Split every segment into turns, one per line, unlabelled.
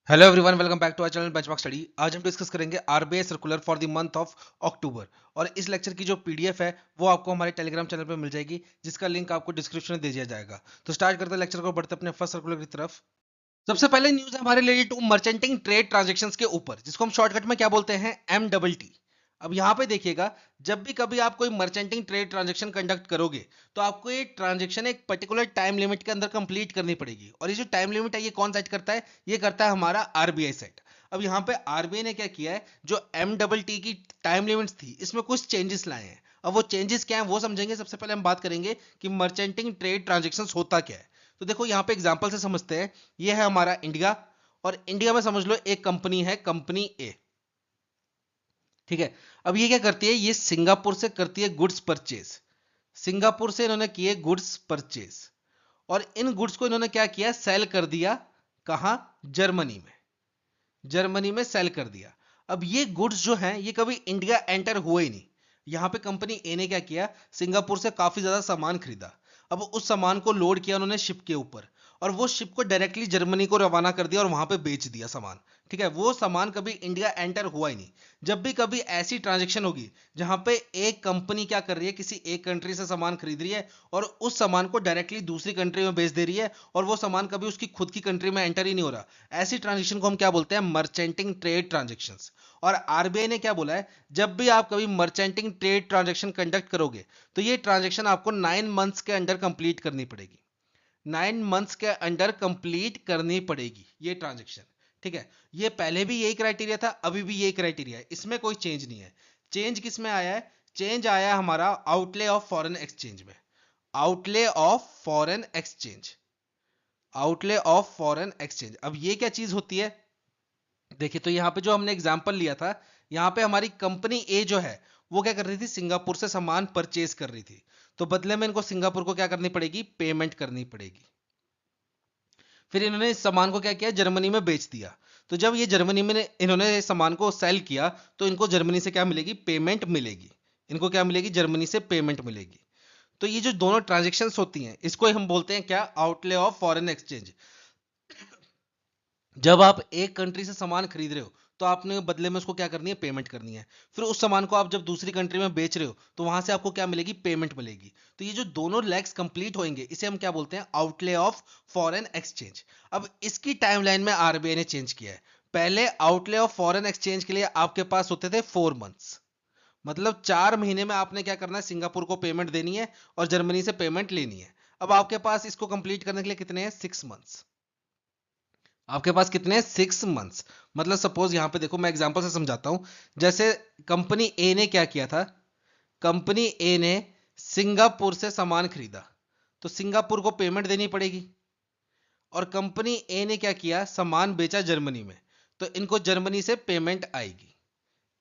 Hello everyone, welcome back to our channel Benchmark Study. आज हम discuss करेंगे RBI circular for the month of October. और इस lecture की जो पीडीएफ है वो आपको हमारे टेलीग्राम चैनल पे मिल जाएगी, जिसका लिंक आपको डिस्क्रिप्शन में दे दिया जाएगा। तो स्टार्ट करते हैं लेक्चर को, बढ़ते अपने फर्स्ट सर्कुलर की तरफ। सबसे पहले न्यूज है हमारे रिलेटेड टू मर्चेंटिंग ट्रेड ट्रांजैक्शंस के ऊपर, जिसको हम शॉर्टकट में क्या बोलते हैं, MTT। अब यहाँ पे देखिएगा, जब भी कभी आप कोई मर्चेंटिंग ट्रेड ट्रांजैक्शन कंडक्ट करोगे तो आपको ये ट्रांजैक्शन एक पर्टिकुलर टाइम लिमिट के अंदर कंप्लीट करनी पड़ेगी। और ये जो टाइम लिमिट है ये कौन सेट करता है, ये करता है हमारा आरबीआई सेट। अब यहाँ पे आरबीआई ने क्या किया है, जो MTT की टाइम लिमिट्स थी इसमें कुछ चेंजेस लाए हैं। अब वो चेंजेस क्या है वो समझेंगे। सबसे पहले हम बात करेंगे कि मर्चेंटिंग ट्रेड ट्रांजेक्शन होता क्या है। तो देखो यहाँ पे एग्जांपल से समझते हैं। ये है हमारा इंडिया, और इंडिया में समझ लो एक कंपनी है, कंपनी ए। ठीक है। अब ये क्या करती है, ये सिंगापुर से करती है गुड्स परचेज। सिंगापुर से इन्होंने किए गुड्स परचेज, और इन गुड्स को इन्होंने क्या किया, सेल कर दिया। कहां? जर्मनी में। जर्मनी में सेल कर दिया। अब ये गुड्स जो हैं ये कभी इंडिया एंटर हुए ही नहीं। यहां पे कंपनी ए ने क्या किया, सिंगापुर से काफी ज्यादा सामान खरीदा। अब उस सामान को लोड किया उन्होंने शिप के ऊपर, और वो शिप को डायरेक्टली जर्मनी को रवाना कर दिया और वहां पे बेच दिया सामान। ठीक है, वो सामान कभी इंडिया एंटर हुआ ही नहीं। जब भी कभी ऐसी ट्रांजेक्शन होगी जहां पे एक कंपनी क्या कर रही है, किसी एक कंट्री से सामान खरीद रही है और उस सामान को डायरेक्टली दूसरी कंट्री में बेच दे रही है, और वो सामान कभी उसकी खुद की कंट्री में एंटर ही नहीं हो रहा, ऐसी ट्रांजेक्शन को हम क्या बोलते हैं, मर्चेंटिंग ट्रेड ट्रांजेक्शंस। और आरबीआई ने क्या बोला है, जब भी आप कभी मर्चेंटिंग ट्रेड ट्रांजेक्शन कंडक्ट करोगे तो ये ट्रांजेक्शन आपको 9 मंथ्स के अंडर कंप्लीट करनी पड़ेगी। 9 मंथ्स के अंडर कंप्लीट करनी पड़ेगी ये ट्रांजेक्शन। ठीक है, ये पहले भी यही क्राइटेरिया था, अभी भी यही क्राइटेरिया है, इसमें कोई चेंज नहीं है। चेंज किस में आया है? चेंज आया है हमारा आउटले ऑफ फॉरेन एक्सचेंज में। Outlay of foreign exchange. Outlay of foreign exchange, अब ये क्या चीज होती है? देखिए, तो यहाँ पे जो हमने एग्जांपल लिया था, यहाँ पे हमारी कंपनी ए जो है वो क्या कर रही थी, सिंगापुर से सामान परचेज कर रही थी। तो बदले में इनको सिंगापुर को क्या करनी पड़ेगी, पेमेंट करनी पड़ेगी। फिर इन्होंने इस सामान को क्या किया, जर्मनी में बेच दिया। तो जब ये जर्मनी में इन्होंने इस सामान को सेल किया तो इनको जर्मनी से क्या मिलेगी, पेमेंट मिलेगी। इनको क्या मिलेगी, जर्मनी से पेमेंट मिलेगी। तो ये जो दोनों ट्रांजेक्शन्स होती हैं इसको हम बोलते हैं क्या, आउटले ऑफ फॉरेन एक्सचेंज। जब आप एक कंट्री से सामान खरीद रहे हो तो आपने बदले में उसको क्या करनी है, पेमेंट करनी है। फिर उस सामान को आप जब दूसरी कंट्री में बेच रहे हो तो वहां से आपको क्या मिलेगी, पेमेंट मिलेगी। तो ये जो दोनों लेग्स कंप्लीट होंगे इसे हम क्या बोलते हैं, आउटले ऑफ फॉरेन एक्सचेंज। अब इसकी टाइमलाइन में आरबीआई ने चेंज किया है। पहले आउटले ऑफ फॉरेन एक्सचेंज के लिए आपके पास होते थे 4 मंथ्स, मतलब 4 महीने में आपने क्या करना है, सिंगापुर को पेमेंट देनी है और जर्मनी से पेमेंट लेनी है। अब आपके पास इसको कंप्लीट करने के लिए कितने हैं, 6 मंथ्स। आपके पास कितने, 6 मंथ्स। मतलब सपोज यहां पे देखो, मैं एग्जांपल से समझाता हूं। जैसे कंपनी ए ने क्या किया था, कंपनी ए ने सिंगापुर से सामान खरीदा, तो सिंगापुर को पेमेंट देनी पड़ेगी। और कंपनी ए ने क्या किया, सामान बेचा जर्मनी में, तो इनको जर्मनी से पेमेंट आएगी।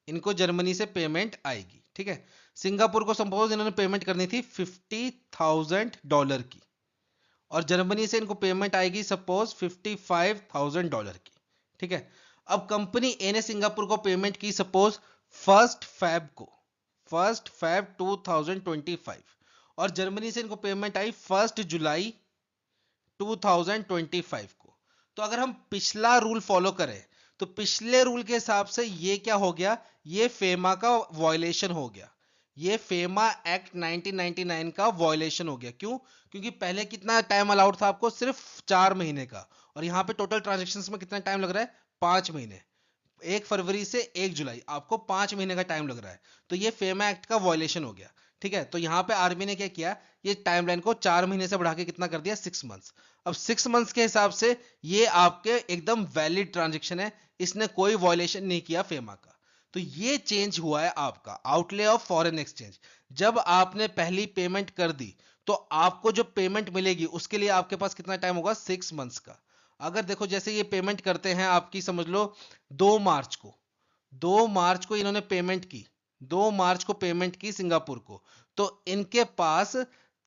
इनको जर्मनी से पेमेंट आएगी। ठीक है, सिंगापुर को सपोज इन्होंने पेमेंट करनी थी $50,000 की, और जर्मनी से इनको पेमेंट आएगी सपोज $55,000 की। ठीक है, अब कंपनी ए ने सिंगापुर को पेमेंट की सपोज 1 फेब को, 1 फेब 2025, और जर्मनी से इनको पेमेंट आई 1 जुलाई 2025 को। तो अगर हम पिछला रूल फॉलो करें तो पिछले रूल के हिसाब से ये क्या हो गया, ये फेमा का वॉयलेशन हो गया। ये फेमा एक्ट 1999 का वॉयलेशन हो गया। क्यों? क्योंकि पहले कितना टाइम अलाउड था आपको, सिर्फ 4 महीने का, और यहाँ पे टोटल ट्रांजेक्शन्स में कितना टाइम लग रहा है, 5 महीने। 1 फरवरी से 1 जुलाई आपको 5 महीने का टाइम लग रहा है। तो ये फेमा एक्ट का वॉयलेशन हो गया। ठीक है, तो यहाँ पे आरबीआई ने क्या किया, ये टाइमलाइन को 4 महीने से बढ़ा के कितना कर दिया, 6 मंथ्स। अब 6 मंथ्स के हिसाब से ये आपके एकदम वैलिड ट्रांजेक्शन है, इसने कोई वॉयलेशन नहीं किया फेमा का। तो ये चेंज हुआ है आपका आउटले ऑफ फॉरेन एक्सचेंज। जब आपने पहली पेमेंट कर दी तो आपको जो पेमेंट मिलेगी उसके लिए आपके पास कितना टाइम होगा, 6 मंथ्स का। अगर देखो जैसे ये पेमेंट करते हैं आपकी, समझ लो 2 मार्च को, 2 मार्च को इन्होंने पेमेंट की, 2 मार्च को पेमेंट की सिंगापुर को, तो इनके पास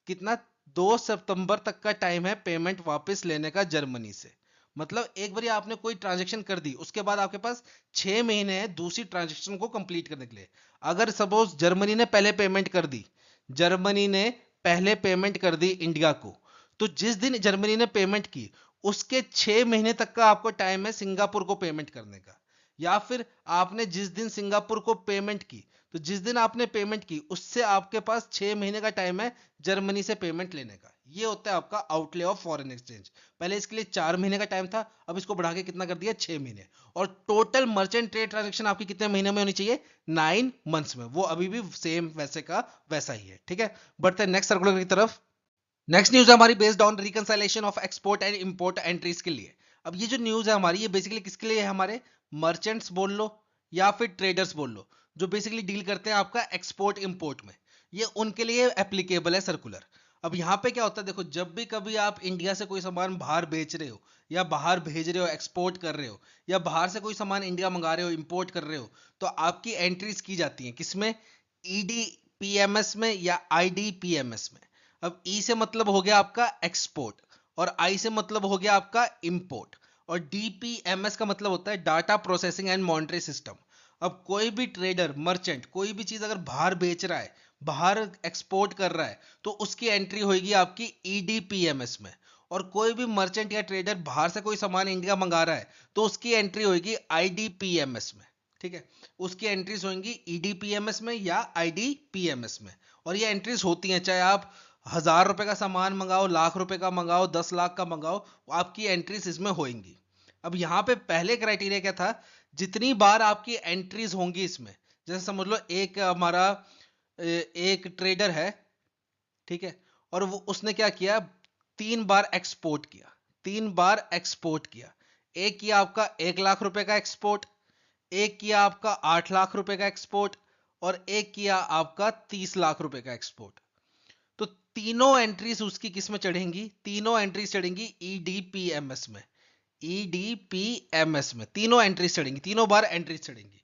कितना, 2 सितंबर तक का टाइम है पेमेंट वापस लेने का जर्मनी से। मतलब एक बार आपने कोई ट्रांजेक्शन कर दी उसके बाद आपके पास 6 महीने हैं दूसरी ट्रांजेक्शन को कंप्लीट करने के लिए। अगर सपोज जर्मनी ने पहले पेमेंट कर दी, जर्मनी ने पहले पेमेंट कर दी इंडिया को, तो जिस दिन जर्मनी ने पेमेंट की उसके 6 महीने तक का आपको टाइम है सिंगापुर को पेमेंट करने का। या फिर आपने जिस दिन सिंगापुर को पेमेंट की, तो जिस दिन आपने पेमेंट की उससे आपके पास 6 महीने का टाइम है जर्मनी से पेमेंट लेने का। ये होता है आपका आउटले ऑफ फॉरेन एक्सचेंज। पहले इसके लिए 4 महीने का टाइम था, अब इसको बढ़ा के कितना कर दिया, 6 महीने। और टोटल मर्चेंट ट्रेड ट्रांजेक्शन आपकी कितने महीने में होनी चाहिए, 9 मंथ्स में। वो अभी भी सेम वैसे का वैसा ही है, ठीक है। बढ़ते हैं नेक्स्ट सर्कुलर की तरफ। नेक्स्ट न्यूज है हमारी based on reconciliation of export and import entries के लिए। अब ये जो न्यूज है हमारी, ये बेसिकली किसके लिए है, हमारे मर्चेंट्स बोल लो या फिर ट्रेडर्स बोल लो, जो बेसिकली डील करते हैं आपका एक्सपोर्ट इंपोर्ट में। ये उनके लिए एप्लीकेबल है सर्कुलर। अब यहाँ पे क्या होता है, देखो जब भी कभी आप इंडिया से कोई सामान बाहर बेच रहे हो या बाहर भेज रहे हो, एक्सपोर्ट कर रहे हो, या बाहर से कोई सामान इंडिया मंगा रहे हो, इंपोर्ट कर रहे हो, तो आपकी एंट्रीज की जाती हैं किसमें, ईडीपीएमएस में या आईडीपीएमएस में। अब ई से मतलब हो गया आपका एक्सपोर्ट, और आई से मतलब हो गया आपका इंपोर्ट, और डीपीएमएस का मतलब होता है data processing and monetary system. अब कोई भी ट्रेडर मर्चेंट कोई भी चीज अगर बाहर बेच रहा है, बाहर एक्सपोर्ट कर रहा है, तो उसकी एंट्री होगी आपकी ईडीपीएमएस में। और कोई भी मर्चेंट या ट्रेडर बाहर से कोई सामान इंडिया मंगा रहा है, तो उसकी एंट्री होगी आईडीपीएमएस में, ठीक है। उसकी एंट्रीज होंगी ईडीपीएमएस में या आईडीपीएमएस में। और ये एंट्रीज होती हैं चाहे आप 1,000 रुपए का सामान मंगाओ, लाख रुपए का मंगाओ, 10 लाख का मंगाओ, आपकी एंट्रीज इसमें होंगी। अब यहाँ पे पहले क्राइटेरिया क्या था, जितनी बार आपकी एंट्रीज होंगी इसमें, जैसे समझ लो एक हमारा एक ट्रेडर है, ठीक है, और वो उसने क्या किया, 3 बार एक्सपोर्ट किया, 3 बार एक्सपोर्ट किया। एक किया आपका 1 लाख रुपए का एक्सपोर्ट, एक किया आपका 8 लाख रुपए का एक्सपोर्ट, और एक किया आपका 30 लाख रुपए का एक्सपोर्ट। तो तीनों एंट्रीज उसकी किस में चढ़ेंगी, तीनों एंट्रीज चढ़ेंगी ईडीपीएमएस में। ईडीपीएमएस में तीनों एंट्रीज चढ़ेंगी, तीनों बार एंट्रीज चढ़ेंगी।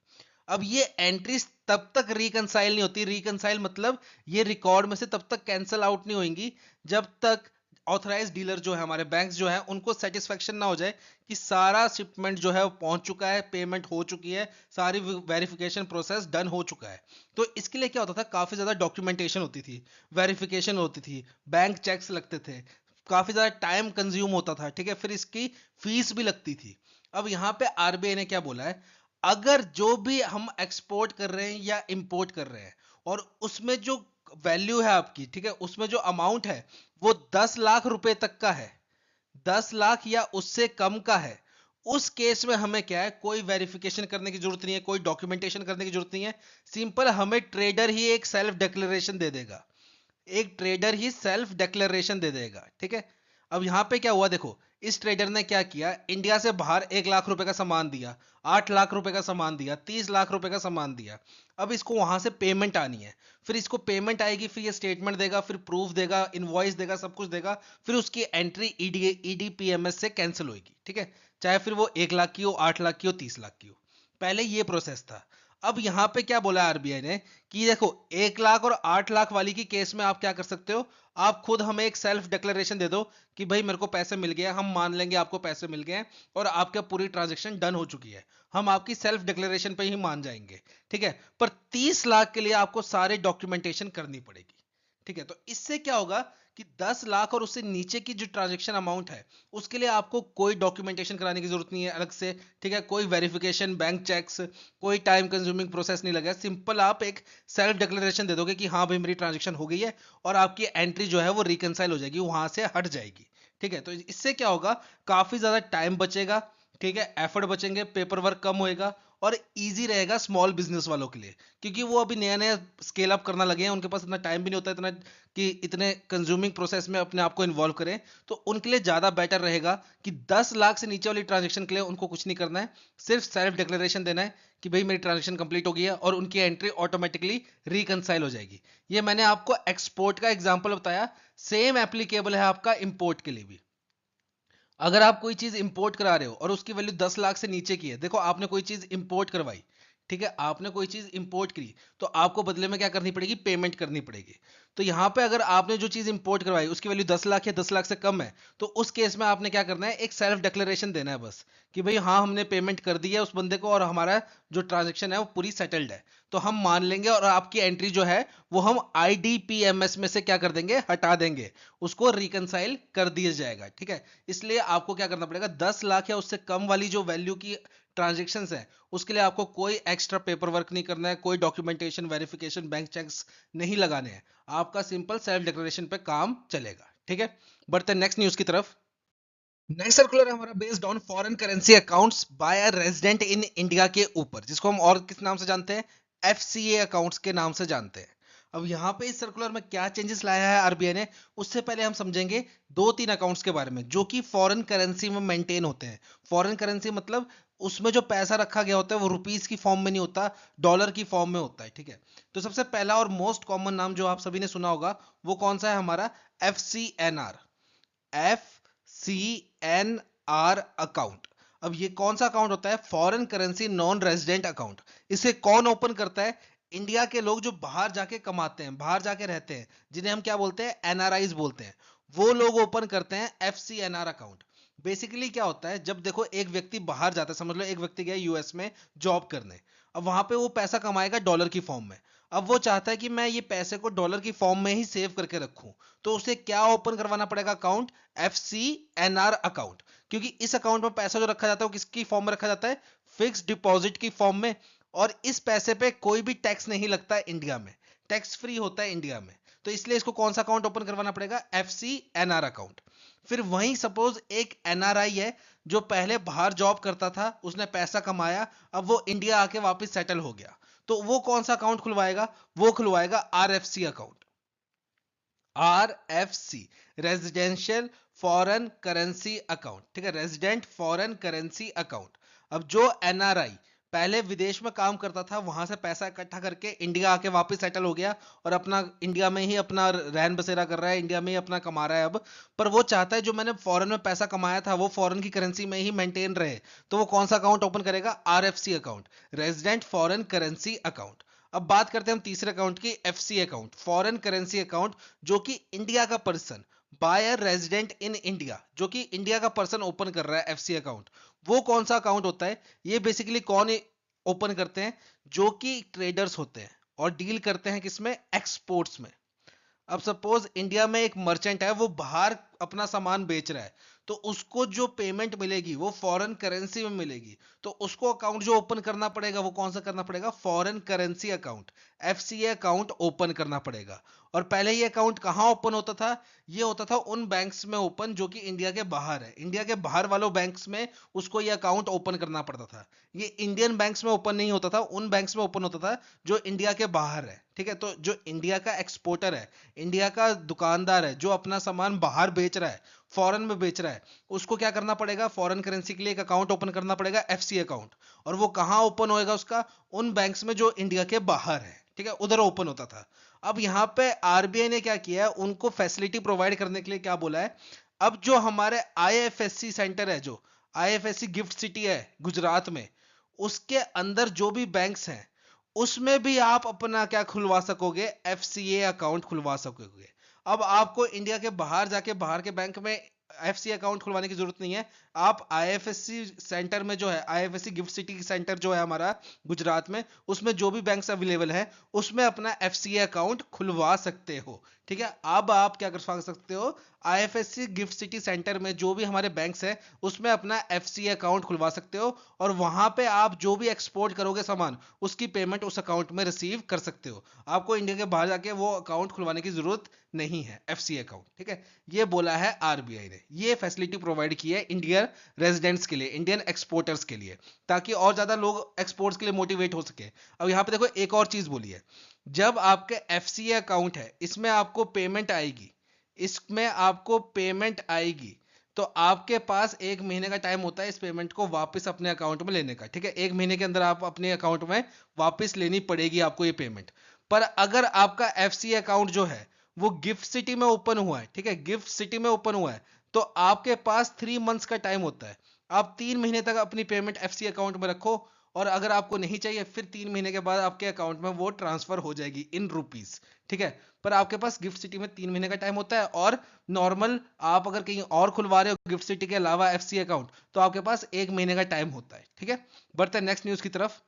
अब ये एंट्रीज तब तक रिकंसाइल नहीं होती, रिकंसाइल मतलब ये रिकॉर्ड में से तब तक कैंसिल आउट नहीं होंगी जब तक ऑथराइज डीलर जो है, हमारे बैंक्स जो है, उनको सेटिस्फेक्शन ना हो जाए कि सारा शिपमेंट जो है वो पहुंच चुका है, पेमेंट हो चुकी है, सारी वेरिफिकेशन प्रोसेस डन हो चुका है। तो इसके लिए क्या होता था, काफी ज्यादा डॉक्यूमेंटेशन होती थी, वेरिफिकेशन होती थी, बैंक चेक्स लगते थे, काफी ज्यादा टाइम कंज्यूम होता था, ठीक है, फिर इसकी फीस भी लगती थी। अब यहाँ पे आरबीआई ने क्या बोला है, अगर जो भी हम एक्सपोर्ट कर रहे हैं या इंपोर्ट कर रहे हैं, और उसमें जो वैल्यू है आपकी, ठीक है, उसमें जो अमाउंट है वो 10 लाख रुपए तक का है, 10 लाख या उससे कम का है, उस केस में हमें क्या है, कोई वेरिफिकेशन करने की जरूरत नहीं है, कोई डॉक्यूमेंटेशन करने की जरूरत नहीं है। सिंपल हमें ट्रेडर ही एक सेल्फ डिक्लेरेशन दे देगा, एक ट्रेडर ही सेल्फ डिक्लेरेशन दे देगा, ठीक है। अब यहां पे क्या हुआ, देखो इस ट्रेडर ने क्या किया, इंडिया से बाहर 1 लाख रुपए का सामान दिया, 8 लाख रुपए का सामान दिया, 30 लाख रुपए का सामान दिया। अब इसको वहां से पेमेंट आनी है, फिर इसको पेमेंट आएगी, फिर ये स्टेटमेंट देगा, फिर प्रूफ देगा, इनवॉइस देगा, सब कुछ देगा, फिर उसकी एंट्री ईडीपीएमएस से कैंसिल होगी, ठीक है, चाहे फिर वो 1 लाख की हो, 8 लाख की हो, 30 लाख की हो। पहले ये प्रोसेस था। अब यहां पे क्या बोला आरबीआई ने कि देखो 1 लाख और 8 लाख वाली की केस में आप क्या कर सकते हो, आप खुद हमें एक सेल्फ डिक्लेरेशन दे दो कि भाई मेरे को पैसे मिल गए, हम मान लेंगे आपको पैसे मिल गए हैं और आपका पूरी ट्रांजेक्शन डन हो चुकी है, हम आपकी सेल्फ डिक्लेरेशन पे ही मान जाएंगे, ठीक है। पर 30 लाख के लिए आपको सारे डॉक्यूमेंटेशन करनी पड़ेगी, ठीक है। तो इससे क्या होगा कि 10 लाख और उससे नीचे की जो ट्रांजेक्शन अमाउंट है उसके लिए आपको कोई डॉक्यूमेंटेशन कराने की जरूरत नहीं है अलग से, ठीक है, कोई वेरिफिकेशन, बैंक चेक्स, कोई टाइम कंज्यूमिंग प्रोसेस नहीं लगेगा। सिंपल आप एक सेल्फ डिक्लेरेशन दे दोगे कि हाँ भाई मेरी ट्रांजेक्शन हो गई है, और आपकी एंट्री जो है वो रिकंसाइल हो जाएगी, वहां से हट जाएगी, ठीक है। तो इससे क्या होगा, काफी ज्यादा टाइम बचेगा, ठीक है, एफर्ट बचेंगे, पेपर वर्क कम होएगा, और इजी रहेगा स्मॉल बिजनेस वालों के लिए, क्योंकि वो अभी नया नया स्केल अप करना लगे हैं, उनके पास इतना टाइम भी नहीं होता इतना कि इतने कंज्यूमिंग प्रोसेस में अपने आप को इन्वॉल्व करें। तो उनके लिए ज्यादा बेटर रहेगा कि 10 लाख से नीचे वाली ट्रांजेक्शन के लिए उनको कुछ नहीं करना है, सिर्फ सेल्फ डिक्लेरेशन देना है कि भाई मेरी ट्रांजेक्शन कंप्लीट हो गई है, और उनकी एंट्री ऑटोमेटिकली रिकंसाइल हो जाएगी। ये मैंने आपको एक्सपोर्ट का एग्जाम्पल बताया, सेम एप्लीकेबल है आपका इंपोर्ट के लिए भी। अगर आप कोई चीज इंपोर्ट करा रहे हो और उसकी वैल्यू 10 लाख से नीचे की है, देखो आपने कोई चीज इंपोर्ट करवाई, ठीक है, आपने कोई चीज इंपोर्ट करी, तो आपको बदले में क्या करनी पड़ेगी, पेमेंट करनी पड़ेगी। तो यहाँ पे अगर आपने जो चीज इंपोर्ट करवाई उसकी वैल्यू 10 लाख या 10 लाख से कम है, तो उस केस में आपने क्या करना है, एक सेल्फ डिक्लेरेशन देना है बस, कि भाई हाँ हमने पेमेंट कर दी है उस बंदे को और हमारा जो ट्रांजेक्शन है वो पूरी सेटल्ड है, तो हम मान लेंगे और आपकी एंट्री जो है वो हम आईडीपीएमएस में से क्या कर देंगे, हटा देंगे, उसको रिकनसाइल कर दिया जाएगा। ठीक है, इसलिए आपको क्या करना पड़ेगा, 10 लाख या उससे कम वाली जो वैल्यू की ट्रांजेक्शन्स है उसके लिए आपको कोई एक्स्ट्रा पेपर वर्क नहीं करना है, कोई डॉक्यूमेंटेशन वेरिफिकेशन बैंक चेक्स नहीं लगाने हैं, आपका सिंपल सेल्फ डिक्लेरेशन पे काम चलेगा। ठीक है, बढ़ते हैं नेक्स्ट न्यूज की तरफ। नेक्स्ट सर्कुलर है हमारा based on foreign currency accounts by a resident in India के ऊपर, जिसको हम और किस नाम से जानते हैं, एफसीए अकाउंट्स के नाम से जानते हैं। अब यहाँ पे इस सर्कुलर में क्या चेंजेस लाया है आरबीआई ने, उससे पहले हम समझेंगे दो तीन अकाउंट्स के बारे में जो कि फॉरेन करेंसी में मेंटेन होते हैं। फॉरेन करेंसी मतलब उसमें जो पैसा रखा गया होता है वो रुपीस की फॉर्म में नहीं होता, डॉलर की फॉर्म में होता है। ठीक है, तो सबसे पहला और मोस्ट कॉमन नाम जो आप सभी ने सुना होगा वो कौन सा है, हमारा F C N R, F C N R account. अब ये कौन सा अकाउंट होता है, foreign currency non resident account. इसे कौन ओपन करता है, इंडिया के लोग जो बाहर जाके कमाते हैं, बाहर जाके रहते हैं, जिन्हें हम क्या बोलते हैं, एनआरआईज बोलते हैं, वो लोग ओपन करते हैं F C N R account. Basically क्या होता है, जब देखो एक व्यक्ति बाहर जाता है, समझ लो एक व्यक्ति गया यूएस में जॉब करने, अब वहां पे वो पैसा कमाएगा डॉलर की फॉर्म में, अब वो चाहता है कि मैं ये पैसे को डॉलर की फॉर्म में ही सेव करके रखूं, तो उसे क्या ओपन करवाना पड़ेगा, account F C N R account. क्योंकि इस अकाउंट में पैसा जो रखा जाता है वो किसकी फॉर्म में रखा जाता है, फिक्स डिपॉजिट की फॉर्म में, और इस पैसे पे कोई भी टैक्स नहीं लगता है इंडिया में, टैक्स फ्री होता है इंडिया में, तो इसलिए इसको कौन सा अकाउंट ओपन करवाना पड़ेगा, F C N R account. फिर वहीं सपोज एक एनआरआई है जो पहले बाहर जॉब करता था, उसने पैसा कमाया, अब वो इंडिया आके वापस सेटल हो गया, तो वो कौन सा अकाउंट खुलवाएगा, वो खुलवाएगा RFC account, R F C, residential foreign currency account. ठीक है, रेजिडेंट फॉरेन करेंसी अकाउंट। अब जो एनआरआई पहले विदेश में काम करता था, वहां से पैसा इकट्ठा करके इंडिया आके वापस सेटल हो गया और अपना इंडिया में ही अपना रहन बसेरा कर रहा है, इंडिया में ही अपना कमा रहा है अब, पर वो चाहता है जो मैंने फॉरेन में पैसा कमाया था वो फॉरेन की करेंसी में ही मेंटेन रहे, तो वो कौन सा अकाउंट ओपन करेगा, RFC account, resident foreign currency account. अब बात करते हैं हम तीसरे अकाउंट की, FC account, foreign currency account, जो कि इंडिया का person, by a resident in India, जो कि इंडिया का पर्सन ओपन कर रहा है एफसी अकाउंट। वो कौन सा अकाउंट होता है, ये बेसिकली कौन ओपन करते हैं, जो कि ट्रेडर्स होते हैं और डील करते हैं किसमें, एक्सपोर्ट्स में। अब सपोज इंडिया में एक मर्चेंट है, वो बाहर अपना सामान बेच रहा है, तो उसको जो पेमेंट मिलेगी वो फॉरेन करेंसी में मिलेगी, तो उसको अकाउंट जो ओपन करना पड़ेगा वो कौन सा करना पड़ेगा, foreign currency account, FCA account open करना पड़ेगा। और पहले ये अकाउंट कहां ओपन होता था, ये होता था उन बैंक्स में ओपन जो कि इंडिया के बाहर है, इंडिया के बाहर वालों बैंक्स में उसको ये अकाउंट ओपन करना पड़ता था। ये इंडियन बैंक्स में ओपन नहीं होता था, उन बैंक्स में ओपन होता था जो इंडिया के बाहर है। ठीक है, तो जो इंडिया का एक्सपोर्टर है, इंडिया का दुकानदार है जो अपना सामान बाहर बेच रहा है, फॉरेन में बेच रहा है, उसको क्या करना पड़ेगा, फॉरेन करेंसी के लिए एक अकाउंट ओपन करना पड़ेगा, एफसी अकाउंट। और वो कहां ओपन होएगा उसका, उन बैंक्स में जो इंडिया के बाहर है। ठीक है, उधर ओपन होता था। अब यहां पे आरबीआई ने क्या किया है, उनको फैसिलिटी प्रोवाइड करने के लिए क्या बोला है, अब जो हमारे आईएफएससी सेंटर है, जो आईएफएससी गिफ्ट सिटी है गुजरात में, उसके अंदर जो भी बैंक्स हैं उसमें भी आप अपना क्या खुलवा सकोगे, एफसीए अकाउंट खुलवा सकोगे। अब आपको इंडिया के बाहर जाके बाहर के बैंक में एफसी अकाउंट खुलवाने की जरूरत नहीं है, आप आईएफएससी सेंटर में जो है, आईएफएससी गिफ्ट सिटी सेंटर जो है हमारा गुजरात में, उसमें जो भी बैंक्स अवेलेबल है उसमें अपना एफसीए अकाउंट खुलवा सकते हो। ठीक है, अब आप क्या कर सकते हो, आईएफएससी गिफ्ट सिटी सेंटर में जो भी हमारे बैंक्स है उसमें अपना एफसीए अकाउंट खुलवा सकते हो, और वहां पे आप जो भी एक्सपोर्ट करोगे सामान उसकी पेमेंट उस अकाउंट में रिसीव कर सकते हो। आपको इंडिया के बाहर जाके वो अकाउंट खुलवाने की जरूरत नहीं है, एफसीए अकाउंट। ठीक है, ये बोला है आरबीआई ने, ये फैसिलिटी प्रोवाइड की है इंडियन रेजिडेंट्स के लिए, इंडियन एक्सपोर्टर्स के लिए, ताकि और ज्यादा लोग एक्सपोर्ट्स के लिए मोटिवेट हो सके। अब यहाँ पे देखो एक और चीज बोली है, जब आपके एफसीए अकाउंट है इसमें आपको पेमेंट आएगी, इसमें आपको पेमेंट आएगी, तो आपके पास एक महीने का टाइम होता है इस पेमेंट को वापस अपने अकाउंट में लेने का। ठीक है, एक महीने के अंदर आप अपने अकाउंट में वापस लेनी पड़ेगी आपको ये पेमेंट। पर अगर आपका एफसी अकाउंट जो है वो गिफ्ट सिटी में ओपन हुआ है, ठीक है, गिफ्ट सिटी में ओपन हुआ है, तो आपके पास 3 मंथ्स का टाइम होता है आप 3 महीने तक अपनी पेमेंट एफसी अकाउंट में रखो, और अगर आपको नहीं चाहिए फिर 3 महीने के बाद आपके अकाउंट में वो ट्रांसफर हो जाएगी इन रुपीस, ठीक है। पर आपके पास गिफ्ट सिटी में 3 महीने का टाइम होता है, और नॉर्मल आप अगर कहीं और खुलवा रहे हो गिफ्ट सिटी के अलावा एफसी अकाउंट, तो आपके पास 1 महीने का टाइम होता है, ठीक है। बढ़ते हैं नेक्स्ट न्यूज की तरफ।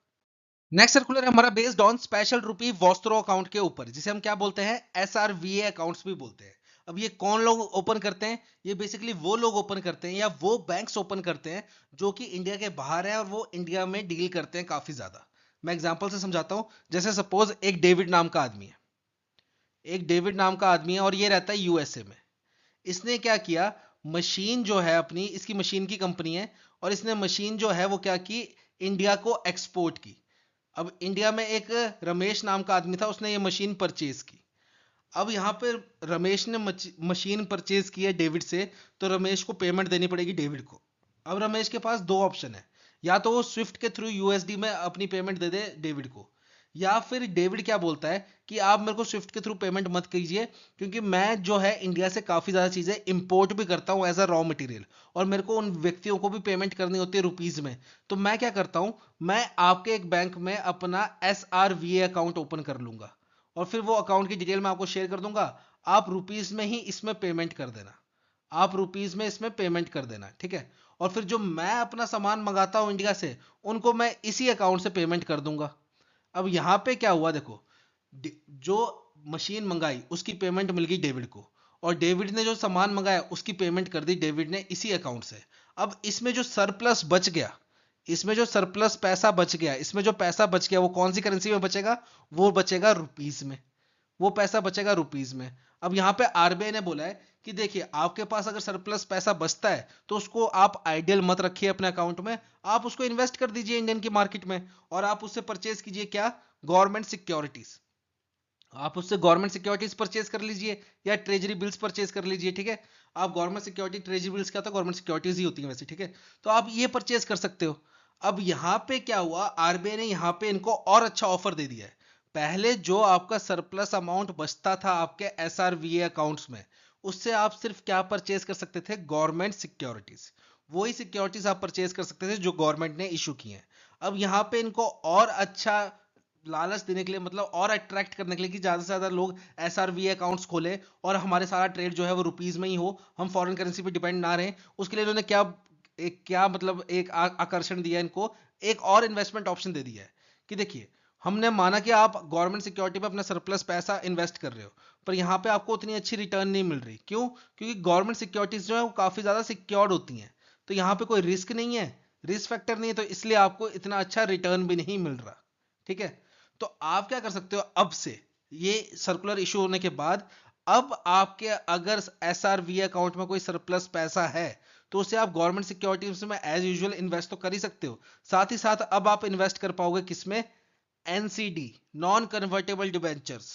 नेक्स्ट सर्कुलर है हमारा based on special rupee vostro account के ऊपर, जिसे हम क्या बोलते हैं, एसआरवीए अकाउंट्स भी बोलते हैं। अब ये कौन लोग ओपन करते हैं, ये बेसिकली वो लोग ओपन करते हैं या वो बैंक्स ओपन करते हैं जो कि इंडिया के बाहर है और वो इंडिया में डील करते हैं काफी ज्यादा। मैं एग्जांपल से समझाता हूं। जैसे सपोज एक डेविड नाम का आदमी है, एक डेविड नाम का आदमी है और ये रहता है यूएसए में। इसने क्या किया, मशीन जो है अपनी, इसकी मशीन की कंपनी है, और इसने मशीन जो है वो क्या की, इंडिया को एक्सपोर्ट की। अब इंडिया में एक रमेश नाम का आदमी था, उसने ये मशीन परचेज की। अब यहाँ पे रमेश ने मशीन परचेज की है डेविड से, तो रमेश को पेमेंट देनी पड़ेगी डेविड को। अब रमेश के पास दो ऑप्शन है, या तो वो स्विफ्ट के थ्रू यूएसडी में अपनी पेमेंट दे दे डेविड को, या फिर डेविड क्या बोलता है कि आप मेरे को स्विफ्ट के थ्रू पेमेंट मत कीजिए, क्योंकि मैं जो है इंडिया से काफी ज्यादा चीजें इंपोर्ट भी करता हूं एज अ रॉ मटेरियल, और मेरे को उन व्यक्तियों को भी पेमेंट करनी होती है रुपीज में। तो मैं क्या करता हूं, मैं आपके एक बैंक में अपना एसआरवीए अकाउंट ओपन कर लूंगा, और फिर वो अकाउंट की डिटेल मैं आपको शेयर कर दूंगा। आप रुपीज में ही इसमें पेमेंट कर देना, आप रुपीज में इसमें पेमेंट कर देना, ठीक है। और फिर जो मैं अपना सामान मंगाता हूं इंडिया से, उनको मैं इसी अकाउंट से पेमेंट कर दूंगा। अब यहां पे क्या हुआ देखो, जो मशीन मंगाई उसकी पेमेंट मिल गई डेविड को, और डेविड ने जो सामान मंगाया उसकी पेमेंट कर दी डेविड ने इसी अकाउंट से। अब इसमें जो सरप्लस बच गया, इसमें जो सरप्लस पैसा बच गया, इसमें जो पैसा बच गया वो कौन सी करेंसी में बचेगा, वो बचेगा रुपीज में, वो पैसा बचेगा रुपीज में। अब यहां पे आरबीआई ने बोला है कि देखिए आपके पास अगर सरप्लस पैसा बचता है तो उसको आप आइडियल मत रखिए अपने अकाउंट में, आप उसको इन्वेस्ट कर दीजिए इंडियन की मार्केट में, और आप उससे परचेज कीजिए क्या, गवर्नमेंट सिक्योरिटीज। आप उससे गवर्नमेंट सिक्योरिटीज परचेज कर लीजिए या ट्रेजरी बिल्स परचेज कर लीजिए, ठीक है। आप गवर्नमेंट सिक्योरिटी, ट्रेजरी बिल्स क्या होता है, गवर्नमेंट सिक्योरिटीज ही होती है वैसे, ठीक है। तो आप ये परचेज कर सकते हो। अब यहां पे क्या हुआ, आरबीआई ने यहां पे इनको और अच्छा ऑफर दे दिया है। पहले जो आपका सरप्लस अमाउंट बचता था आपके एसआरवीए अकाउंट्स में, उससे आप सिर्फ क्या परचेज कर सकते थे, गवर्नमेंट सिक्योरिटीज। वही सिक्योरिटीज आप परचेज कर सकते थे जो गवर्नमेंट ने इशू की हैं। अब यहां पे इनको और अच्छा लालच देने के लिए, मतलब और अट्रैक्ट करने के लिए कि ज्यादा से ज्यादा लोग एसआरवी अकाउंट्स खोले और हमारे सारा ट्रेड जो है वो रुपीज में ही हो, हम फॉरेन करेंसी पे डिपेंड ना रहे, उसके लिए इन्होंने क्या एक क्या मतलब एक आकर्षण दिया इनको, एक और इन्वेस्टमेंट ऑप्शन दे दिया है कि देखिए, हमने माना कि आप गवर्नमेंट सिक्योरिटी में अपना सरप्लस पैसा इन्वेस्ट कर रहे हो, पर यहाँ पे आपको उतनी अच्छी रिटर्न नहीं मिल रही, क्यों, क्योंकि गवर्नमेंट सिक्योरिटीज जो है वो काफी ज्यादा सिक्योर्ड होती हैं, तो यहाँ पे कोई रिस्क नहीं है, रिस्क फैक्टर नहीं है, तो इसलिए आपको इतना अच्छा रिटर्न भी नहीं मिल रहा, ठीक है। तो आप क्या कर सकते हो, अब से ये सर्कुलर इशू होने के बाद, अब आपके अगर एसआरवी अकाउंट में कोई सरप्लस पैसा है तो उसे आप गवर्नमेंट सिक्योरिटीज में एज यूजुअल इन्वेस्ट तो कर ही सकते हो, साथ ही साथ अब आप इन्वेस्ट कर पाओगे किसमें, एनसीडी, नॉन कन्वर्टेबल डिबेंचर्स,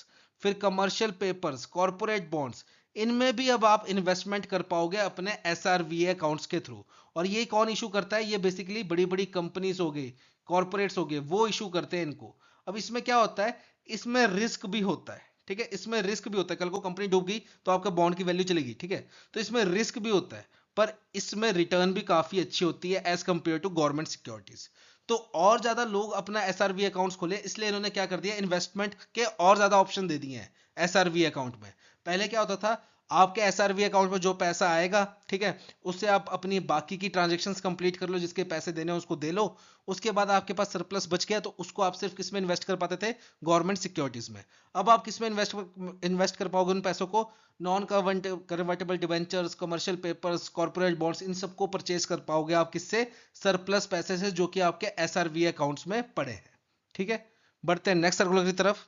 फिर कमर्शियल पेपर्स, कॉर्पोरेट बॉन्ड्स, इनमें भी अब आप इन्वेस्टमेंट कर पाओगे अपने एसआरवीए अकाउंट्स के थ्रू। और ये कौन इशू करता है, ये बेसिकली बड़ी बड़ी कंपनीज हो गई, कॉर्पोरेट्स हो गए, वो इशू करते हैं इनको। अब इसमें क्या होता है, इसमें रिस्क भी होता है, ठीक है, इसमें रिस्क भी होता है, कल को कंपनी डूब गई तो आपका बॉन्ड की वैल्यू चलेगी, ठीक है। तो इसमें रिस्क भी होता है, पर इसमें रिटर्न भी काफी अच्छी होती है as compare to government securities. तो और ज्यादा लोग अपना एसआरवी अकाउंट्स खोले, इसलिए इन्होंने क्या कर दिया, इन्वेस्टमेंट के और ज्यादा ऑप्शन दे दिए हैं एसआरवी अकाउंट में। पहले क्या होता था, आपके एसआरवी अकाउंट में जो पैसा आएगा, ठीक है, उससे आप अपनी बाकी की ट्रांजेक्शन्स कंप्लीट कर लो, जिसके पैसे देने उसको दे लो। उसके बाद आपके पास सरप्लस बच गया तो उसको आप सिर्फ किस में इन्वेस्ट कर पाते थे, गवर्नमेंट सिक्योरिटीज में। अब आप किस में इन्वेस्ट कर पाओगे उन पैसों को, non convertible debentures, commercial papers, corporate bonds, इन सबको परचेज कर पाओगे आप किससे, सरप्लस पैसे से जो कि आपके एसआरवी अकाउंट्स में पड़े हैं, ठीक है। बढ़ते हैं नेक्स्ट सर्कुलर की तरफ।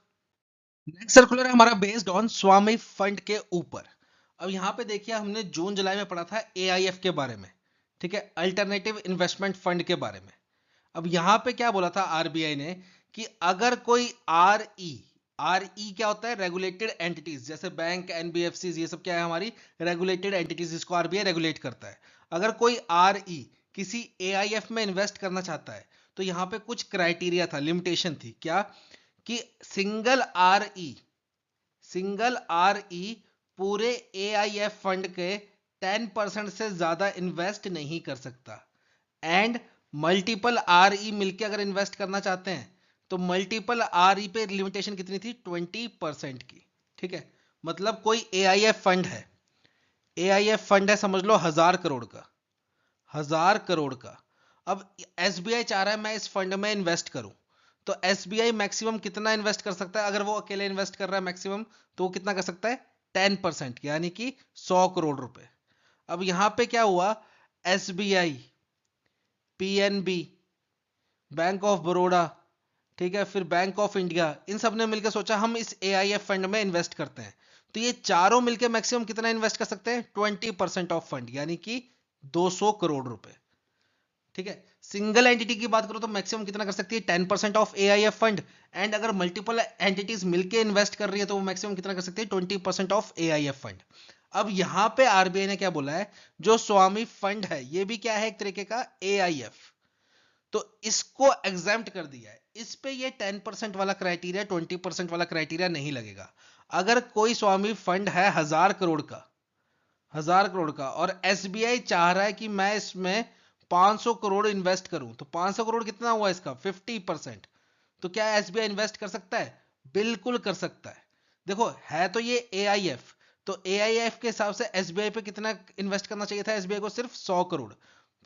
नेक्स्ट सर्कुलर है हमारा बेस्ड ऑन स्वामी फंड के ऊपर। अब यहां पे देखिए, हमने जून जुलाई में पढ़ा था एआईएफ के बारे में, ठीक है, अल्टरनेटिव इन्वेस्टमेंट फंड के बारे में। अब यहां पे क्या बोला था आरबीआई ने कि अगर कोई आर ई क्या होता है, रेगुलेटेड एंटिटीज, जैसे बैंक, एनबीएफसी, ये सब क्या है, हमारी रेगुलेटेड एंटिटीज, जिसको आरबीआई रेगुलेट करता है। अगर कोई आर ई किसी एआईएफ में इन्वेस्ट करना चाहता है, तो यहां पे कुछ क्राइटेरिया था, लिमिटेशन थी, क्या, कि सिंगल आर ई पूरे एआईएफ फंड के 10% से ज्यादा इन्वेस्ट नहीं कर सकता। एंड मल्टीपल आर ई मिलके अगर इन्वेस्ट करना चाहते हैं तो मल्टीपल आर ई पे लिमिटेशन कितनी थी, 20% की। ठीक है, मतलब कोई एआईएफ फंड है, एआईएफ फंड है समझ लो 1000 करोड़ का, 1000 करोड़ का। अब एसबीआई चाह रहा है मैं इस फंड में इन्वेस्ट करूं, तो एसबीआई मैक्सिमम कितना इन्वेस्ट कर सकता है, अगर वो अकेले इन्वेस्ट कर रहा है मैक्सिमम, तो वो कितना कर सकता है, 10%, यानी कि 100 करोड़ रुपए। अब यहां पे क्या हुआ, SBI, PNB, bank of Baroda, ठीक है, फिर बैंक ऑफ इंडिया, इन सब ने मिलकर सोचा हम इस एआईएफ फंड में इन्वेस्ट करते हैं। तो ये चारों मिलकर मैक्सिमम कितना इन्वेस्ट कर सकते हैं, 20% ऑफ फंड, यानी कि 200 करोड़ रुपए। ठीक है, सिंगल एंटिटी की बात करो तो मैक्सिमम कितना कर सकती है, 10% ऑफ एआईएफ फंड। एंड अगर मल्टीपल एंटिटीज मिलके इन्वेस्ट कर रही है तो वो मैक्सिमम कितना कर सकती है, 20% ऑफ एआईएफ फंड। अब यहां पे आरबीआई ने क्या बोला है, जो स्वामी फंड है ये भी क्या है, एक तरीके का एआईएफ, तो इसको एग्जाम्प्ट कर दिया है। इस पे ये 10% वाला क्राइटेरिया, 20% वाला क्राइटेरिया नहीं लगेगा। अगर कोई स्वामी फंड है 1000 करोड़ का, 1000 करोड़ का, और एसबीआई चाह रहा है कि मैं इसमें 500 करोड़ इन्वेस्ट करूं, तो 500 करोड़ कितना हुआ इसका, 50%। तो क्या एसबीआई इन्वेस्ट कर सकता है, बिल्कुल कर सकता है। देखो है तो ये एआईएफ, तो एआईएफ के हिसाब से एसबीआई पे कितना इन्वेस्ट करना चाहिए था, एसबीआई को सिर्फ 100 करोड़।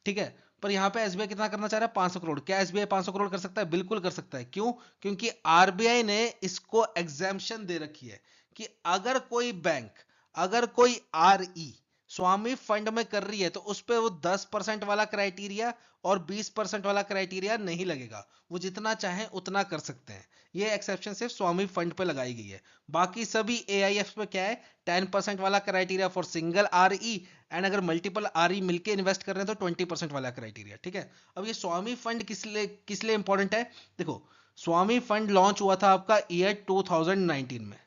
ठीक है, पर यहां पे एसबीआई कितना करना चाह रहा है, 500 करोड़। क्या एसबीआई 500 करोड़ कर सकता है, बिल्कुल कर सकता है। क्यों, क्योंकि आरबीआई ने इसको एग्जाम्पशन दे रखी है कि अगर कोई बैंक, अगर कोई आर ई स्वामी फंड में कर रही है तो उस पर वो 10% वाला क्राइटेरिया और 20% वाला क्राइटेरिया नहीं लगेगा, वो जितना चाहे उतना कर सकते हैं। ये एक्सेप्शन सिर्फ स्वामी फंड पे लगाई गई है। बाकी सभी एआईएफ पे क्या है, 10% वाला criteria for single R E, and अगर मल्टीपल आर ई मिलके इन्वेस्ट कर रहे हैं तो 20% वाला क्राइटेरिया। ठीक है, अब ये स्वामी फंड किस लिए इंपॉर्टेंट है, देखो स्वामी फंड लॉन्च हुआ था आपका ईयर 2019 में,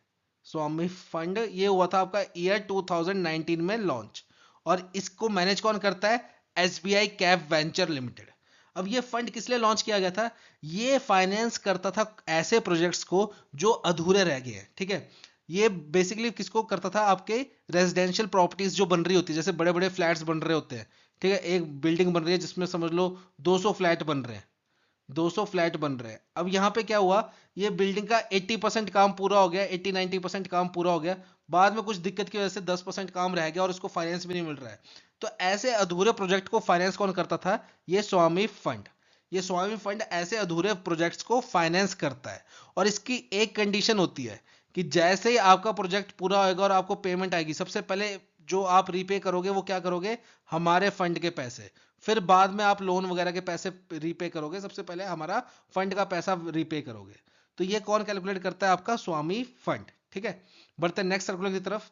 स्वामी फंड ये हुआ था आपका ईयर 2019 में लॉन्च, और इसको मैनेज कौन करता है, एसबीआई कैप वेंचर लिमिटेड। अब ये फंड किस लिए लॉन्च किया गया था, ये फाइनेंस करता था ऐसे प्रोजेक्ट्स को जो अधूरे रह गए हैं। ठीक है, ये बेसिकली किसको करता था, आपके रेजिडेंशियल प्रॉपर्टीज जो बन रही होती है, जैसे बड़े बड़े फ्लैट्स बन रहे होते हैं। ठीक है, एक बिल्डिंग बन रही है जिसमें समझ लो 200 फ्लैट बन रहे हैं, 200 फ्लैट बन रहे हैं। अब यहाँ पे क्या हुआ, ये बिल्डिंग का 80% काम पूरा हो गया, 80-90% काम पूरा हो गया, बाद में कुछ दिक्कत की वजह से 10% काम रह गया और इसको फाइनेंस भी नहीं मिल रहा है। तो ऐसे अधूरे प्रोजेक्ट को फाइनेंस कौन करता था, ये स्वामी फंड। ये स्वामी फंड ऐसे अधूरे प्रोजेक्ट्स को फाइनेंस करता है, और इसकी एक कंडीशन होती है कि जैसे ही आपका प्रोजेक्ट पूरा होगा और आपको पेमेंट आएगी, सबसे पहले जो आप रीपे करोगे वो क्या करोगे, हमारे फंड के पैसे, फिर बाद में आप लोन वगैरह के पैसे रीपे करोगे, सबसे पहले हमारा फंड का पैसा रीपे करोगे। तो ये कौन कैलकुलेट करता है, आपका स्वामी फंड। ठीक है, बढ़ते हैं नेक्स्ट सर्कुलर की तरफ।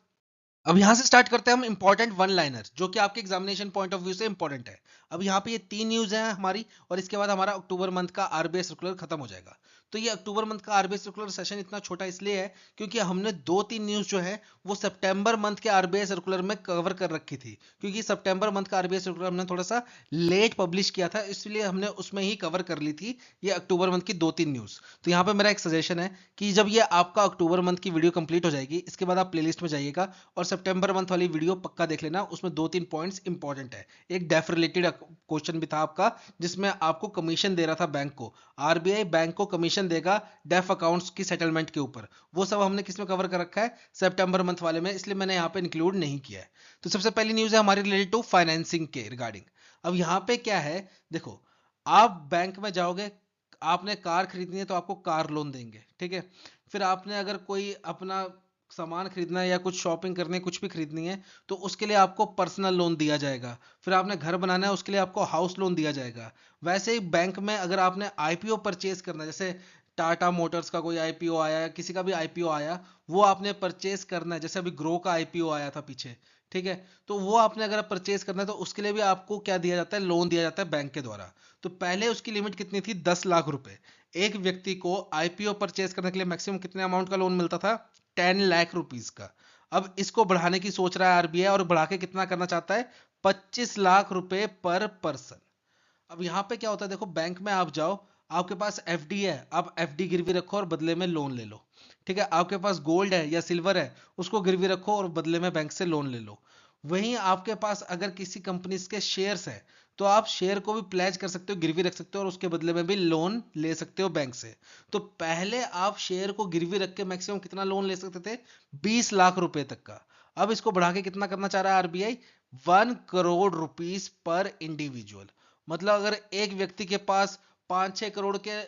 अब यहां से स्टार्ट करते हैं हम इंपॉर्टेंट वन लाइनर, जो कि आपके एग्जामिनेशन पॉइंट ऑफ व्यू से इंपॉर्टेंट है। अब यहाँ पे ये 3 न्यूज हैं हमारी, और इसके बाद हमारा अक्टूबर मंथ का आरबीआई सर्कुलर खत्म हो जाएगा। तो ये अक्टूबर मंथ का आरबीआई सर्कुलर सेशन इतना छोटा इसलिए है क्योंकि हमने 2-3 न्यूज जो है वो सितंबर मंथ के आरबीआई सर्कुलर में कवर कर रखी थी, क्योंकि सितंबर मंथ का आरबीआई सर्कुलर हमने थोड़ा सा लेट पब्लिश किया था, इसलिए हमने उसमें ही कवर कर ली थी ये अक्टूबर मंथ की 2-3 न्यूज। तो यहाँ पे मेरा एक सजेशन है कि जब ये आपका अक्टूबर मंथ की वीडियो कंप्लीट हो जाएगी, इसके बाद आप प्लेलिस्ट में जाइएगा और सितंबर मंथ वाली वीडियो पक्का देख लेना, उसमें 2-3 पॉइंट्स इंपॉर्टेंट है। एक डेफ रिलेटेड क्वेश्चन भी था आपका, जिसमें आपको कमीशन दे रहा था बैंक को, आरबीआई बैंक को कमीशन देगा डेफ अकाउंट्स की सेटलमेंट के ऊपर, वो सब हमने किसमें कवर कर रखा है, सितंबर मंथ वाले में, इसलिए मैंने यहाँ पे इंक्लूड नहीं किया है। तो सबसे पहली न्यूज है हमारी रिलेटेड टू फाइनेंसिंग के रिगार्डिंग। अब यहाँ पे क्या है, देखो आप बैंक में जाओगे, आपने कार खरीदनी है तो आपको कार लोन देंगे। ठीक है, फिर आपने अगर कोई अपना सामान खरीदना है या कुछ शॉपिंग करनी है, कुछ भी खरीदनी है, तो उसके लिए आपको पर्सनल लोन दिया जाएगा। फिर आपने घर बनाना है, उसके लिए आपको हाउस लोन दिया जाएगा। वैसे ही बैंक में अगर आपने आईपीओ परचेज करना है, जैसे टाटा मोटर्स का कोई आईपीओ आया या किसी का भी आईपीओ आया, वो आपने परचेज करना है, जैसे अभी ग्रो का आईपीओ आया था पीछे। ठीक है, तो वो आपने अगर परचेज करना है तो उसके लिए भी आपको क्या दिया जाता है, लोन दिया जाता है बैंक के द्वारा। तो पहले उसकी लिमिट कितनी थी, 10 लाख रुपए। एक व्यक्ति को आईपीओ परचेज करने के लिए मैक्सिमम कितने अमाउंट का लोन मिलता था, 10 लाख रुपीज का। अब इसको बढ़ाने की सोच रहा है आरबीआई, और बढ़ा के कितना करना चाहता है, 25 लाख रुपए पर पर्सन। अब यहाँ पे क्या होता है, देखो बैंक में आप जाओ, आपके पास एफडी है, आप एफडी गिरवी रखो और बदले में लोन ले लो। ठीक है, आपके पास गोल्ड है या सिल्वर है, उसको गिरवी रखो और बदले में बैंक से लोन ले लो। वहीं आपके पास अगर किसी कंपनी के शेयर्स है, तो आप शेयर को भी प्लेज कर सकते हो, गिरवी रख सकते हो और उसके बदले में भी लोन ले सकते हो बैंक से। तो पहले आप शेयर को गिरवी रख के मैक्सिमम कितना लोन ले सकते थे? 20 लाख रुपए तक का। अब इसको बढ़ा के कितना करना चाह रहा है आरबीआई? 1 करोड़ रुपीस पर इंडिविजुअल। मतलब अगर एक व्यक्ति के पास 5-6 करोड़ के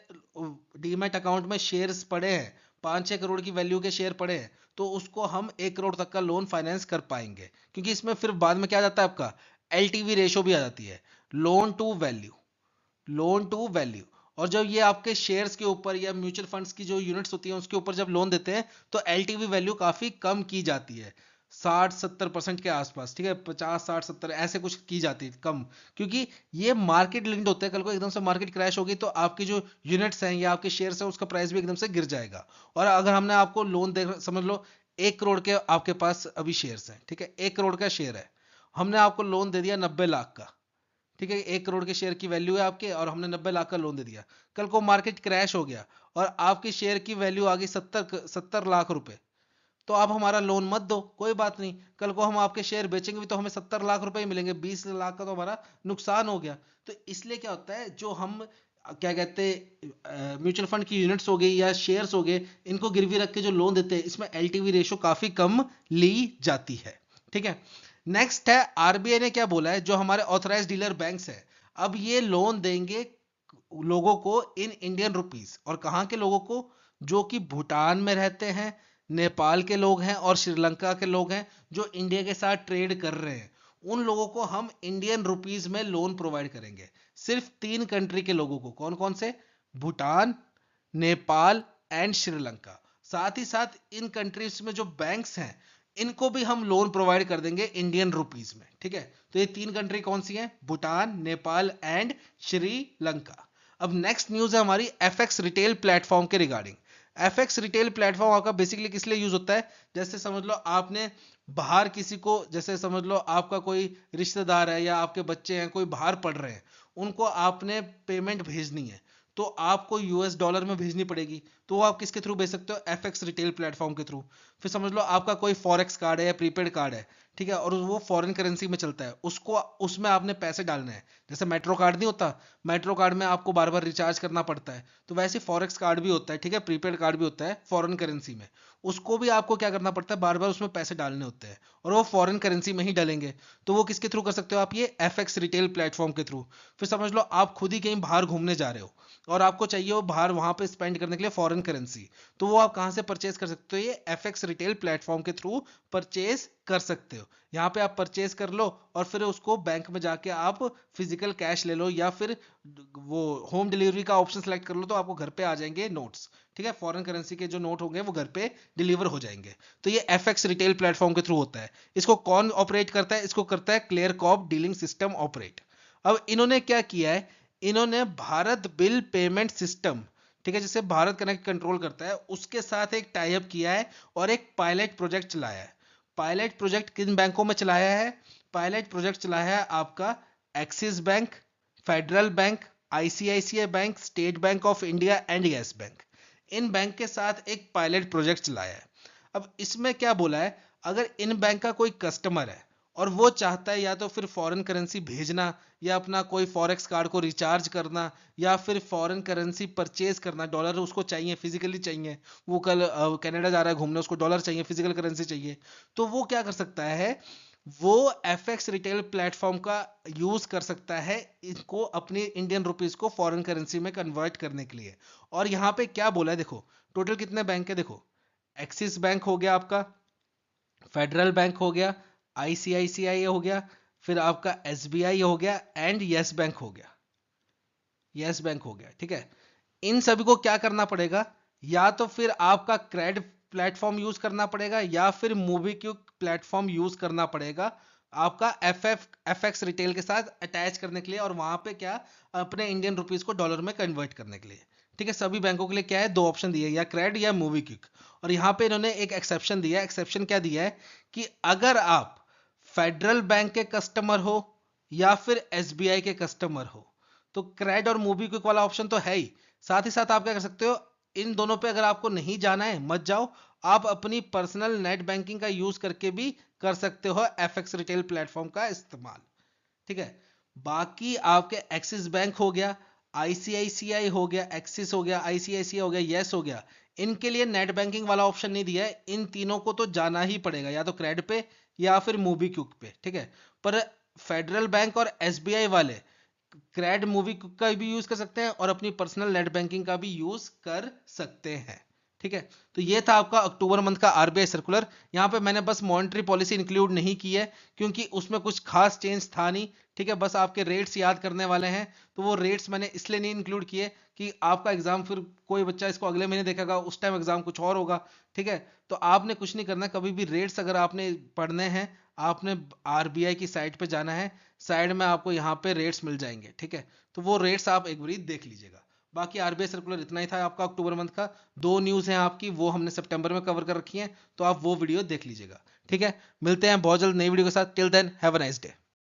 डीमैट अकाउंट में शेयर्स पड़े हैं, 5-6 करोड़ की वैल्यू के शेयर पड़े हैं, तो उसको हम 1 करोड़ तक का लोन फाइनेंस कर पाएंगे। क्योंकि इसमें फिर बाद में क्या आ जाता है आपका? एलटीवी रेशो भी आ जाती है, loan to value. Loan to value. और जब ये आपके शेयर्स के ऊपर या म्यूचुअल फंड्स की जो यूनिट्स होती हैं उसके ऊपर जब लोन देते हैं तो एलटीवी वैल्यू काफी कम की जाती है, 60-70% के आसपास, ठीक है, 50-60-70 ऐसे कुछ की जाती है कम। क्योंकि ये मार्केट लिंक्ड होते हैं, कल को एकदम से मार्केट क्रैश होगी तो आपकी जो यूनिट्स हैं या आपके शेयर्स हैं उसका प्राइस भी एकदम से गिर जाएगा। और अगर हमने आपको लोन दे, समझ लो 1 करोड़ के आपके पास अभी शेयर्स हैं, ठीक है, 1 करोड़ का शेयर है, हमने आपको लोन दे दिया 90 लाख का, ठीक है, 1 करोड़ के शेयर की वैल्यू है आपके और हमने 90 लाख का लोन दे दिया। कल को मार्केट क्रैश हो गया और आपके शेयर की वैल्यू आ गई 70 लाख रुपए, तो आप हमारा लोन मत दो, कोई बात नहीं, कल को हम आपके शेयर बेचेंगे भी तो हमें 70 लाख रुपए ही मिलेंगे, 20 लाख का तो हमारा नुकसान हो गया। तो इसलिए क्या होता है, जो हम क्या कहते हैं म्यूचुअल फंड की यूनिट्स हो गई या शेयर्स हो गए, इनको गिरवी रख के जो लोन देते हैं इसमें एलटीवी रेशो काफी कम ली जाती है, ठीक है। नेक्स्ट है, आरबीआई ने क्या बोला है, जो हमारे ऑथराइज डीलर बैंक्स है, अब ये लोन देंगे लोगों को इन इंडियन रुपीस। और कहाँ के लोगों को? जो कि भूटान में रहते हैं, नेपाल के लोग हैं और श्रीलंका के लोग हैं जो इंडिया के साथ ट्रेड कर रहे हैं, उन लोगों को हम इंडियन रुपीस में लोन प्रोवाइड करेंगे। सिर्फ 3 कंट्री के लोगों को, कौन कौन से? भूटान, नेपाल एंड श्रीलंका। साथ ही साथ इन कंट्रीज में जो बैंक्स हैं इनको भी हम लोन प्रोवाइड कर देंगे इंडियन रुपीस में, ठीक है। तो ये 3 कंट्री कौन सी हैं? भूटान, नेपाल एंड श्रीलंका। अब नेक्स्ट न्यूज है हमारी एफएक्स रिटेल प्लेटफॉर्म के रिगार्डिंग। एफएक्स रिटेल प्लेटफॉर्म आपका बेसिकली किस लिए यूज होता है? जैसे समझ लो आपने बाहर किसी को, जैसे समझ लो आपका कोई रिश्तेदार है या आपके बच्चे हैं कोई बाहर पढ़ रहे हैं, उनको आपने पेमेंट भेजनी है तो आपको यूएस डॉलर में भेजनी पड़ेगी, तो वो आप किसके थ्रू भेज सकते हो? एफएक्स रिटेल प्लेटफॉर्म के थ्रू। फिर समझ लो आपका कोई फॉरेक्स कार्ड है या प्रीपेड कार्ड है, ठीक है, और वो फॉरेन करेंसी में चलता है, उसको उसमें आपने पैसे डालने हैं। जैसे मेट्रो कार्ड नहीं होता, मेट्रो कार्ड में आपको बार बार रिचार्ज करना पड़ता है, तो वैसे फॉरेक्स कार्ड भी होता है, ठीक है, प्रीपेड कार्ड भी होता है फॉरेन करेंसी में, उसको भी आपको क्या करना पड़ता है? बार बार उसमें पैसे डालने होते हैं और वो फॉरेन करेंसी में ही डालेंगे। तो वो किसके थ्रू कर सकते हो आप? ये एफएक्स रिटेल प्लेटफॉर्म के थ्रू। फिर समझ लो आप खुद ही कहीं बाहर घूमने जा रहे हो और आपको चाहिए हो बाहर वहां पे स्पेंड करने के लिए फॉरेन करेंसी, तो वो आप कहां से परचेज कर सकते हो? ये एफएक्स रिटेल प्लेटफॉर्म के थ्रू परचेज कर सकते हो। यहाँ पे आप परचेज कर लो और फिर उसको बैंक में जाके आप फिजिकल कैश ले लो या फिर वो होम डिलीवरी का ऑप्शन सेलेक्ट कर लो तो आपको घर पे आ जाएंगे नोट्स, ठीक है, फॉरेन करेंसी के जो नोट होंगे वो घर पे डिलीवर हो जाएंगे। तो ये एफएक्स रिटेल प्लेटफॉर्म के थ्रू होता है। इसको कौन ऑपरेट करता है? इसको करता है Clearcorp dealing system operate. अब इन्होंने क्या किया है, इन्होंने भारत बिल पेमेंट सिस्टम, ठीक है, जिसे भारत कनेक्ट कंट्रोल करता है, उसके साथ एक टाई अप किया है और एक पायलट प्रोजेक्ट चलाया है। पायलट प्रोजेक्ट किन बैंकों में चलाया है? पायलट प्रोजेक्ट चलाया है आपका axis bank, federal bank, ICICI bank, state bank of India and yes bank. In bank के साथ एक पायलट प्रोजेक्ट चलाया है। अब इसमें क्या बोला है, अगर इन बैंक का कोई कस्टमर है और वो चाहता है या तो फिर फॉरेन करेंसी भेजना या अपना कोई फॉरेक्स कार्ड को रिचार्ज करना या फिर फॉरेन करेंसी परचेज करना, डॉलर उसको चाहिए, फिजिकली चाहिए, वो कल कनाडा जा रहा है घूमने, उसको डॉलर चाहिए, फिजिकल करेंसी चाहिए, तो वो क्या कर सकता है? वो एफएक्स रिटेल प्लेटफॉर्म का यूज कर सकता है इसको अपनी इंडियन रुपीस को फॉरेन करेंसी में कन्वर्ट करने के लिए। और यहाँ पे क्या बोला है देखो, टोटल कितने बैंक है देखो, एक्सिस बैंक हो गया आपका, फेडरल बैंक हो गया, आईसीआईसीआई हो गया, फिर आपका एसबीआई हो गया एंड यस बैंक हो गया, यस बैंक हो गया, ठीक है। इन सभी को क्या करना पड़ेगा? या तो फिर आपका क्रेड प्लेटफॉर्म यूज करना पड़ेगा या फिर मूवी क्विक प्लेटफॉर्म यूज करना पड़ेगा आपका एफएक्स रिटेल के साथ अटैच करने के लिए और वहां पे क्या, अपने इंडियन रुपीस को डॉलर में कन्वर्ट करने के लिए, ठीक है। सभी बैंकों के लिए क्या है, 2 ऑप्शन दिए, या क्रेड या मूवी क्विक। और यहाँ पे इन्होंने एक एक्सेप्शन दिया है। एक्सेप्शन क्या दिया है कि अगर आप फेडरल बैंक के कस्टमर हो या फिर एसबीआई के कस्टमर हो तो क्रेड और मूवी क्विक वाला ऑप्शन तो है ही, साथ ही साथ आप क्या कर सकते हो, इन दोनों पे अगर आपको नहीं जाना है मत जाओ, आप अपनी पर्सनल नेट बैंकिंग का यूज करके भी कर सकते हो एफएक्स रिटेल प्लेटफॉर्म का इस्तेमाल, ठीक है। बाकी आपके एक्सिस बैंक हो गया, आईसीआईसीआई हो गया, एक्सिस हो गया, आईसीआईसीआई हो गया, यस हो गया, इनके लिए नेट बैंकिंग वाला ऑप्शन नहीं दिया है। इन तीनों को तो जाना ही पड़ेगा, या तो क्रेड पे या फिर मोबीक्विक पे, ठीक है। पर फेडरल बैंक और एसबीआई वाले क्रेड मूवी का भी यूज कर सकते हैं और अपनी पर्सनल नेट बैंकिंग का भी यूज कर सकते हैं, ठीक है। तो ये था आपका अक्टूबर मंथ का आरबीआई सर्कुलर। यहाँ पे मैंने बस मॉनेटरी पॉलिसी इंक्लूड नहीं की है क्योंकि उसमें कुछ खास चेंज था नहीं, ठीक है। बस आपके रेट्स याद करने वाले हैं, तो वो रेट्स मैंने इसलिए नहीं इंक्लूड किए कि आपका एग्जाम फिर कोई बच्चा इसको अगले महीने देखेगा, उस टाइम एग्जाम कुछ और होगा, ठीक है। तो आपने कुछ नहीं करना, कभी भी रेट्स अगर आपने पढ़ने हैं, आपने आरबीआई की साइट पे जाना है, साइड में आपको यहाँ पे रेट्स मिल जाएंगे, ठीक है। तो वो रेट्स आप एक बार देख लीजिएगा। बाकी आरबीआई सर्कुलर इतना ही था आपका अक्टूबर मंथ का। दो न्यूज़ हैं आपकी, वो हमने सितंबर में कवर कर रखी हैं, तो आप वो वीडियो देख लीजिएगा, ठीक है। मिलते हैं बहुत जल्द नई वीडियो के साथ। Till then have a nice day.